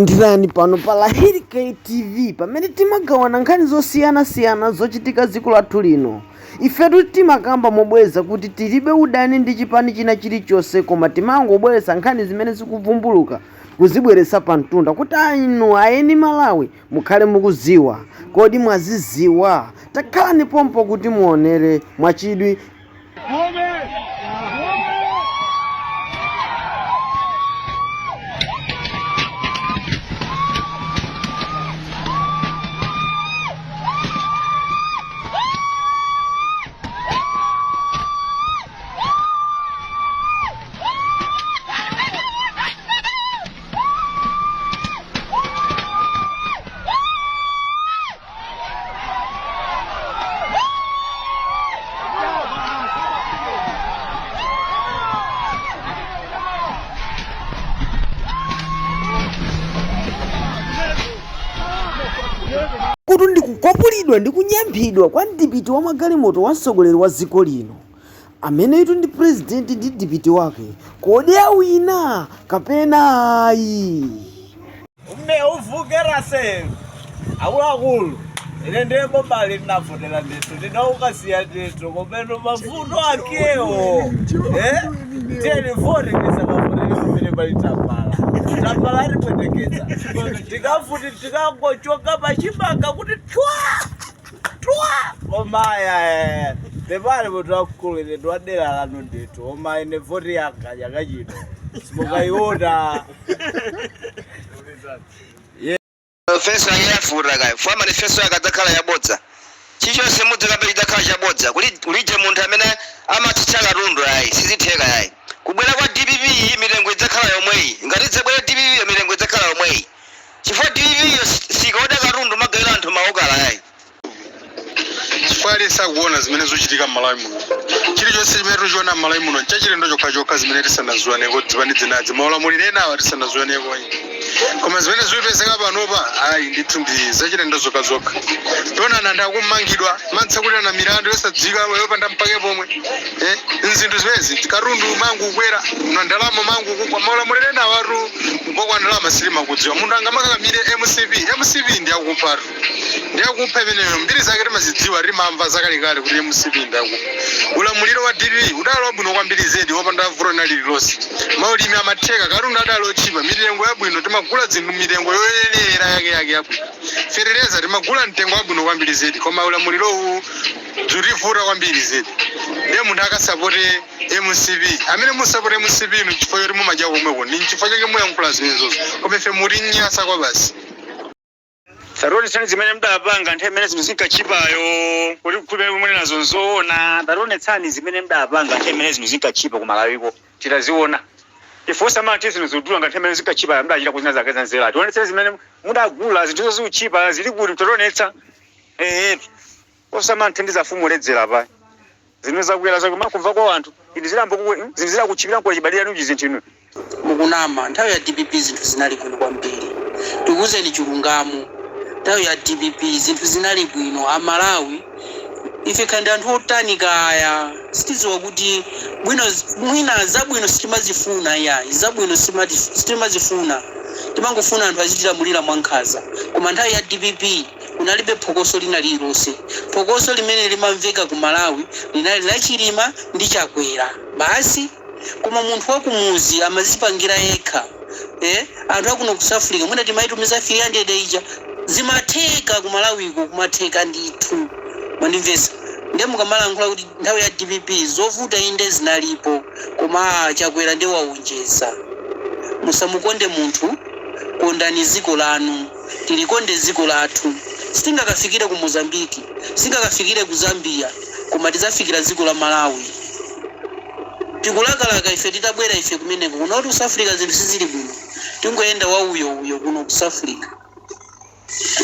Ndirani pano pa Lahiri KTV pamene timagawana nkhani zosiyana-siyana zochitika dziko lathu lino. Ifetu timakamba mobweza kuti tilibe udani ndi chipani china chilichonse, koma timangobweresa nkhani zimene zikuvumbuluka kuzibweresa pa mtunda kuti inu ayeni Malawi mukhale mukuziwa. Kodi mwaziziwa? Takhalani pompo kuti muonere mwachidwi. Kuti ndikukwapulidwa ndi kunyamphidwa kwa mdipiti wa magalimoto wa mtsogoleri wa dziko lino, amene itu ndi president ndi dipiti wake. Kodi awina kapena ayi? Uvukera se akuluakulu ine ndembo bali ndinavotera ndithu ndinaukasiya ndithu komeno mavuto akewo tiyeni vote ngisakavotere bali tambala atipwetekeza tikafuti tikangochoka pachimanga kuti twa omaya tepali munthu wakulu ine ndiwadera lanu ndithu oma ine voti yanga yakachino simukaiona. Manifesto yafuta kai fwa manifesto yakadzakhala yabodza chichonse mudzakapita chakhala chabodza kulije munthu amene amatsitsa katundu ayi sizitheka ayi kubwera kwa DPP mitengo idzakhala yomweyi ngati dzabwera DPP mitengo idzakhala yomweyi chifukwa DPP yo sikaoda katundu magawira anthu maokala ayi chifukwa sakuona zimene zochitika m'Malawi muno chilichonse chimene tichiona m'Malawi muno chachilendo chokha zimene tisanaziwaneko dzipanidzi nadzi maulamuliro enawa tisanaziwaneko koma zimene zikupezeka panopa ayi ndithu ndi zachilendo zokha tionana ndi akummangidwa matsakulirana milandu yosadzika yopanda mpake pomwe nzinthu zimezi katundu mangu kukwera na ndalama mangu kugwa maulamuliro enawa atu ngokwa ndalama silima kudziwa munthu angamakakamire MCP ndi akupatu ndi akupha imeneyo mbiri zake timazidziwa timamva zakalekale kuti MCP ndi akupha. Ulamuliro wa DPP udali wabwino kwambiri zedi wopanda vuto lililonse maulimi amatheka katundu adali ochipa mitengo yabwino timagula zinthu mitengo yoyenera yake yabwino ferereza timagula mtengo wabwino kwambiri zedi koma ulamulirowu dzutivuta kwambiri zedi ndiye munthu akasapote MCP amene musapote MCP inu chifukwa choti mumadya komweko ndi chifukwa chake muyankhula zimenezozo koma ife muri nyasa kwa basi. Taroni tsani zimene mdapanga nthawi imene zinthu zinkachipayo kuti kukhulupirira kumene nazo nzoona. Taroni tsani zimene mdapanga nthawi imene zinthu zinkachipa ku Malawiko titaziona ifosa mati zinthu zodula nthawi imene zinkachipa mdachita kuzina zake zanzera tionetse zimene mudagula zinthu zozichipa zili kuti mtaronetsa osa manthandiza fumu ledzera pa zimene zakuyera zake makumva kwa anthu ndi zilambo zimzira kuchipira kwa chibadira nuji zinthu inu mukunama nthawi ya DPP zinthu zinali bwino kwambiri tikuzeni chilungamo. Nthawi ya DPP zinthu zinali bwino Amalawi ife kandi anthu otanika aya sitiziwa kuti mwina zabwino sitimazifuna zabwino sitimazifuna timangofuna anthu azilamulira mwankhanza koma nthawi ya DPP kunalibe phokoso lina lililonse. Phokoso limene limamveka ku Malawi linali lachilima ndi chakwera basi koma munthu wakumuzi amazipangira yekha anthu akuno ku South Africa mwina timaitumiza 300 ija zimatheka ku Malawiko kumatheka ndithu mandimvesa ndiye mukamalankhula kuti nthawi ya DPP zovuta inde zinalipo koma chakwera ndi waonjeza. Musamukonde munthu kondani dziko lanu tilikonde dziko lathu sitingakafikire ku Mozambiki singakafikire ku Zambia koma tizafikira dziko la Malawi tikulakalaka ife titabwera ife kumeneko kuno kuti South Africa zinthu sizili bwino tingoyenda wauyo kuno ku South Africa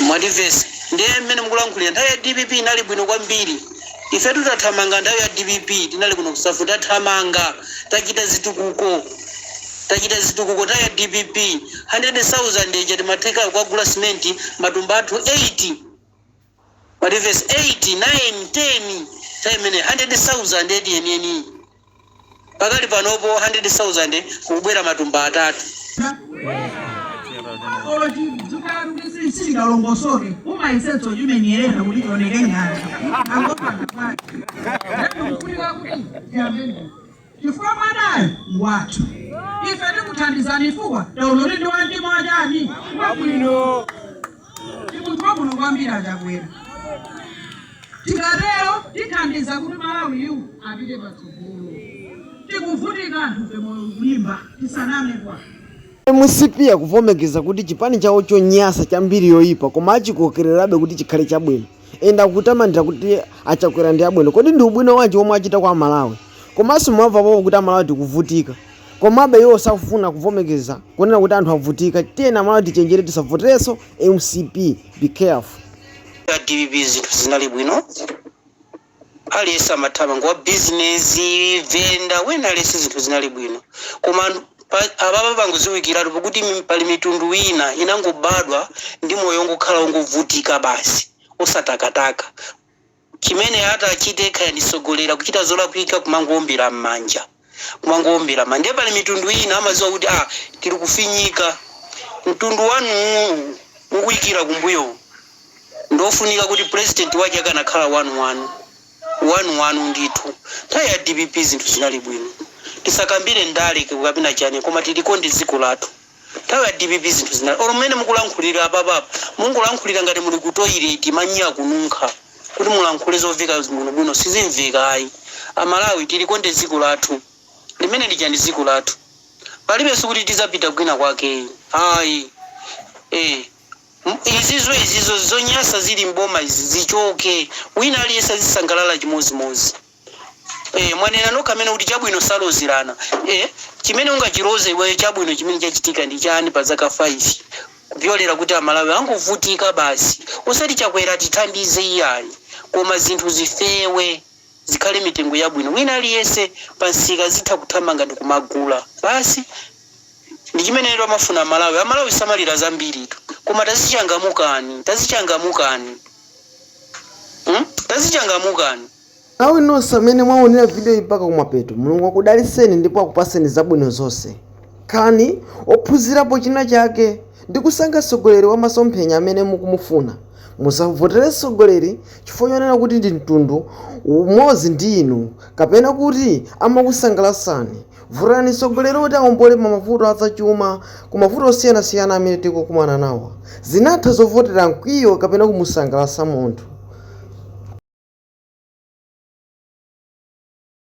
mwandimvesa ndiye mmene mukulankhulira nthawi ya DPP inali bwino kwambiri ife tutathamanga nthawi ya DPP tinali kuno ku South Africa tathamanga tachita zitukuko nthawi ya DPP 100,000 ija timatheka kukagula simenti matumba athu 80 mwandimvesa 8 9 10 nthawi imene 100,000 edi yeniyeni pakali panopo 100,000 kubwera matumba atatu. olo singalongosoke uma isenzo jumenyerera kuti ioneke nyanja angopanda kwake kufunika kuti yamene chifukwa mwanayo wathu ife tikuthandizani chifukwa tauloti ndi wandima wachani wabwino munthu wabwino kwambiri achakwera tikatero tithandiza kuti Malawiyu apite patsogolo tikuvutika anthu pemoyo kulimba tisaname kwa MCP akuvomekeza kuti chipani chawo chonyasa chambiri yoyipa koma achikokererabe kuti chikhale chabwino enda kutamandira kuti achakwera ndi abwino kodi ndi ubwino wanji omwe achita kwa Malawi komanso mwamva papo kuti Malawi tikuvutika komabe iwo safuna kuvomekeza kunena kuti anthu avutika tiyena Malawi tichenjere tisavoterenso MCP be careful DPP zinthu zinali bwino aliyesa mathamango wa business venda wena aliyesa zinthu zinali bwino koma ababa banguziwikiratu pakuti pali mitundu ina inangobadwa ndi moyo ngokhala ungovutika basi osatakataka chimene hata achite khaya ndisogolera kuchita zolakwika kumangowombera m'manja ndiye pali mitundu ina amaziwa kuti tiri kufinyika mtundu wanu ukuyikira kumbuyo ndofunika kuti president wake akanakhala 1-1 ndithu nthawi ya DPP zinthu zinali bwino tisakambire ndale kapena chani koma tilikonde dziko lathu nthawi ya DPP zinthu zinali oromene mukulankhulira apapa mungulankhulira ngati muli ku toilet manyiya kununkha kuti mulankhule zoveka bwino sizimveka ayi Amalawi tilikonde dziko lathu limene lijani dziko lathu palibenso kuti tizapita kwina kwake ayi izizo zonyasa zili mboma izi zichoke wina aliyesa zisangalala chimozimozi mwanena nokha amene kuti chabwino salozerana chimene ungachiroze iweyo chabwino chimene chachitika ndi chani pa zaka 5 kupyolera kuti Amalawi angovutika basi usati chakwera tithandize iyayi koma zinthu zifewe zikhale mitengo yabwino wina aliyese pansika zitha kuthamanga ndi kumagula basi ndi chimene lero amafuna Amalawi samalira zambiri tu koma tazichangamukani awi nonse amene mwaonera video ipaka kumapeto Mulungu akudaliseni ndipo akupaseni zabwino zonse kani ophunzirapo china chake ndi kusankha mtsogoleri wa masomphenya amene mukumufuna musavotere mtsogoleri chifukwa chonena kuti ndi mtundu umodzi ndi inu kapena kuti amakusangalatsani votani mtsogoleri kuti awombole mavuto azachuma ku mavuto osiyanasiyana amene tikukumana nawo zinatha zovotera mkwiyo kapena kumusangalatsa munthu